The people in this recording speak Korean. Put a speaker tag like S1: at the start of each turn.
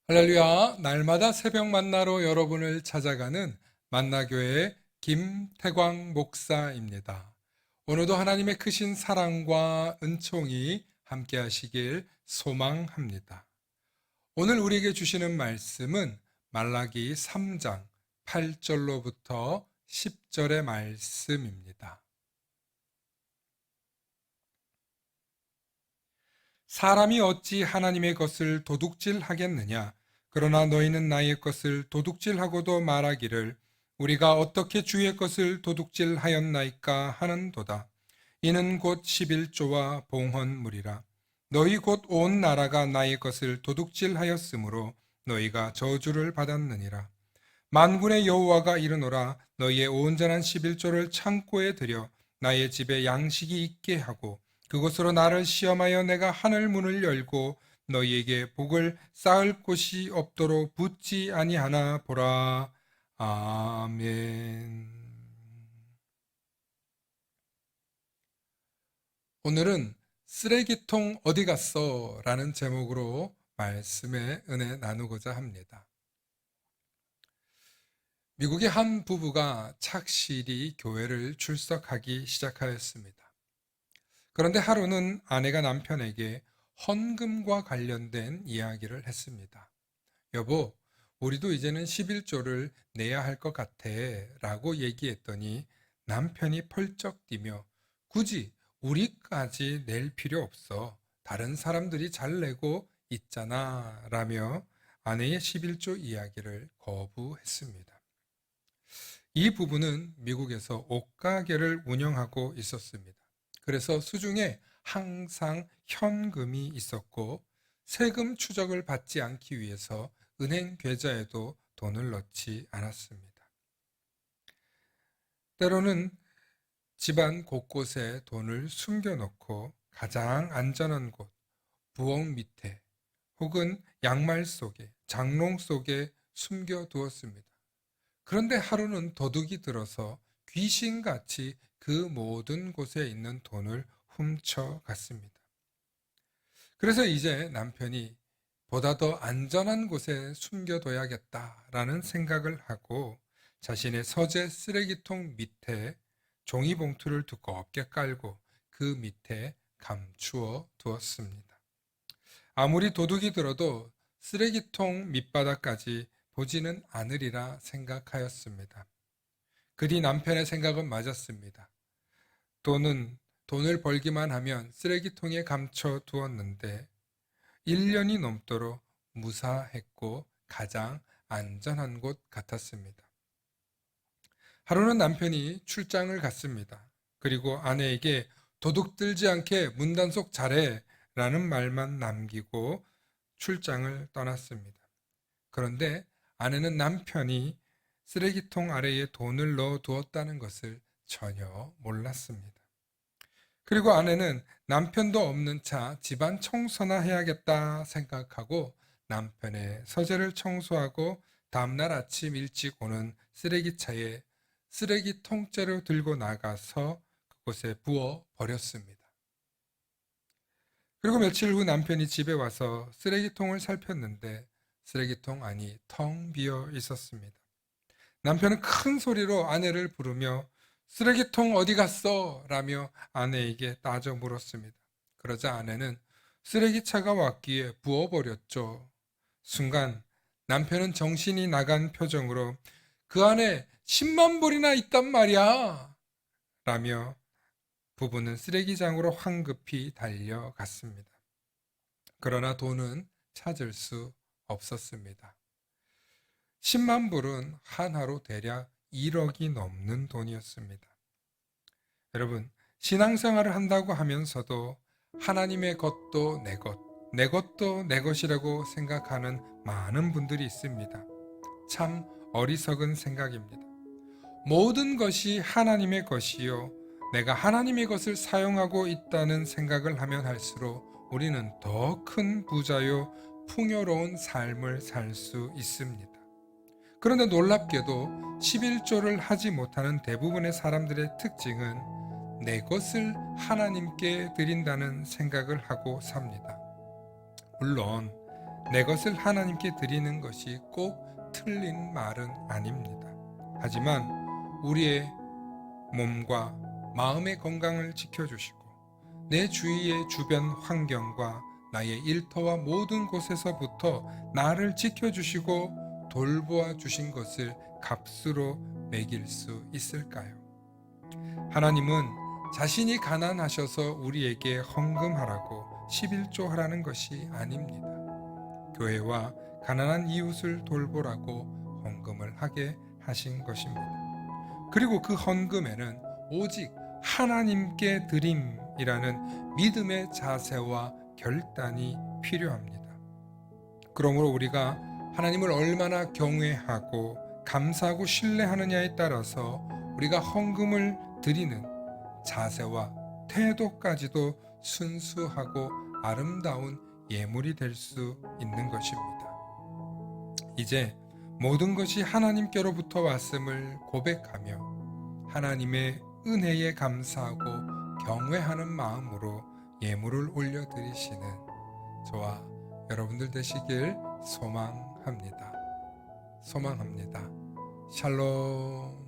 S1: 할렐루야, 날마다 새벽 만나러 여러분을 찾아가는 만나교회의 김태광 목사입니다. 오늘도 하나님의 크신 사랑과 은총이 함께 하시길 소망합니다. 오늘 우리에게 주시는 말씀은 말라기 3장 8절로부터 10절의 말씀입니다. 사람이 어찌 하나님의 것을 도둑질하겠느냐? 그러나 너희는 나의 것을 도둑질하고도 말하기를 우리가 어떻게 주의 것을 도둑질하였나이까 하는도다. 이는 곧 11조와 봉헌물이라. 너희 곧 온 나라가 나의 것을 도둑질하였으므로 너희가 저주를 받았느니라. 만군의 여호와가 이르노라. 너희의 온전한 11조를 창고에 들여 나의 집에 양식이 있게 하고 그곳으로 나를 시험하여 내가 하늘 문을 열고 너희에게 복을 쌓을 곳이 없도록 붙지 아니하나 보라. 아멘. 오늘은 쓰레기통 어디 갔어? 라는 제목으로 말씀의 은혜 나누고자 합니다. 미국의 한 부부가 착실히 교회를 출석하기 시작하였습니다. 그런데 하루는 아내가 남편에게 헌금과 관련된 이야기를 했습니다. 여보, 우리도 이제는 11조를 내야 할 것 같아 라고 얘기했더니 남편이 펄쩍 뛰며 굳이 우리까지 낼 필요 없어. 다른 사람들이 잘 내고 있잖아 라며 아내의 11조 이야기를 거부했습니다. 이 부부는 미국에서 옷가게를 운영하고 있었습니다. 그래서 수중에 항상 현금이 있었고 세금 추적을 받지 않기 위해서 은행 계좌에도 돈을 넣지 않았습니다. 때로는 집안 곳곳에 돈을 숨겨놓고 가장 안전한 곳, 부엌 밑에 혹은 양말 속에, 장롱 속에 숨겨두었습니다. 그런데 하루는 도둑이 들어서 귀신같이 그 모든 곳에 있는 돈을 훔쳐갔습니다. 그래서 이제 남편이 보다 더 안전한 곳에 숨겨둬야겠다라는 생각을 하고 자신의 서재 쓰레기통 밑에 종이봉투를 두껍게 깔고 그 밑에 감추어 두었습니다. 아무리 도둑이 들어도 쓰레기통 밑바닥까지 보지는 않으리라 생각하였습니다. 그리 남편의 생각은 맞았습니다. 돈을 벌기만 하면 쓰레기통에 감춰 두었는데 1년이 넘도록 무사했고 가장 안전한 곳 같았습니다. 하루는 남편이 출장을 갔습니다. 그리고 아내에게 도둑 들지 않게 문단속 잘해 라는 말만 남기고 출장을 떠났습니다. 그런데 아내는 남편이 쓰레기통 아래에 돈을 넣어 두었다는 것을 전혀 몰랐습니다. 그리고 아내는 남편도 없는 차 집안 청소나 해야겠다 생각하고 남편의 서재를 청소하고 다음날 아침 일찍 오는 쓰레기차에 쓰레기 통째로 들고 나가서 그곳에 부어 버렸습니다. 그리고 며칠 후 남편이 집에 와서 쓰레기통을 살폈는데 쓰레기통 안이 텅 비어 있었습니다. 남편은 큰 소리로 아내를 부르며 쓰레기통 어디 갔어? 라며 아내에게 따져 물었습니다. 그러자 아내는 쓰레기차가 왔기에 부어버렸죠. 순간 남편은 정신이 나간 표정으로 그 안에 10만 불이나 있단 말이야. 라며 부부는 쓰레기장으로 황급히 달려갔습니다. 그러나 돈은 찾을 수 없었습니다. 10만 불은 한화로 대략 1억이 넘는 돈이었습니다. 여러분, 신앙생활을 한다고 하면서도 하나님의 것도 내 것, 내 것도 내 것이라고 생각하는 많은 분들이 있습니다. 참 어리석은 생각입니다. 모든 것이 하나님의 것이요. 내가 하나님의 것을 사용하고 있다는 생각을 하면 할수록 우리는 더 큰 부자요, 풍요로운 삶을 살 수 있습니다. 그런데 놀랍게도 11조를 하지 못하는 대부분의 사람들의 특징은 내 것을 하나님께 드린다는 생각을 하고 삽니다. 물론 내 것을 하나님께 드리는 것이 꼭 틀린 말은 아닙니다. 하지만 우리의 몸과 마음의 건강을 지켜주시고 내 주위의 주변 환경과 나의 일터와 모든 곳에서부터 나를 지켜주시고 돌보아 주신 것을 값으로 매길 수 있을까요? 하나님은 자신이 가난하셔서 우리에게 헌금하라고 11조 하라는 것이 아닙니다. 교회와 가난한 이웃을 돌보라고 헌금을 하게 하신 것입니다. 그리고 그 헌금에는 오직 하나님께 드림이라는 믿음의 자세와 결단이 필요합니다. 그러므로 우리가 하나님을 얼마나 경외하고 감사하고 신뢰하느냐에 따라서 우리가 헌금을 드리는 자세와 태도까지도 순수하고 아름다운 예물이 될 수 있는 것입니다. 이제 모든 것이 하나님께로부터 왔음을 고백하며 하나님의 은혜에 감사하고 경외하는 마음으로 예물을 올려드리시는 저와 여러분들 되시길 소망합니다. 샬롬.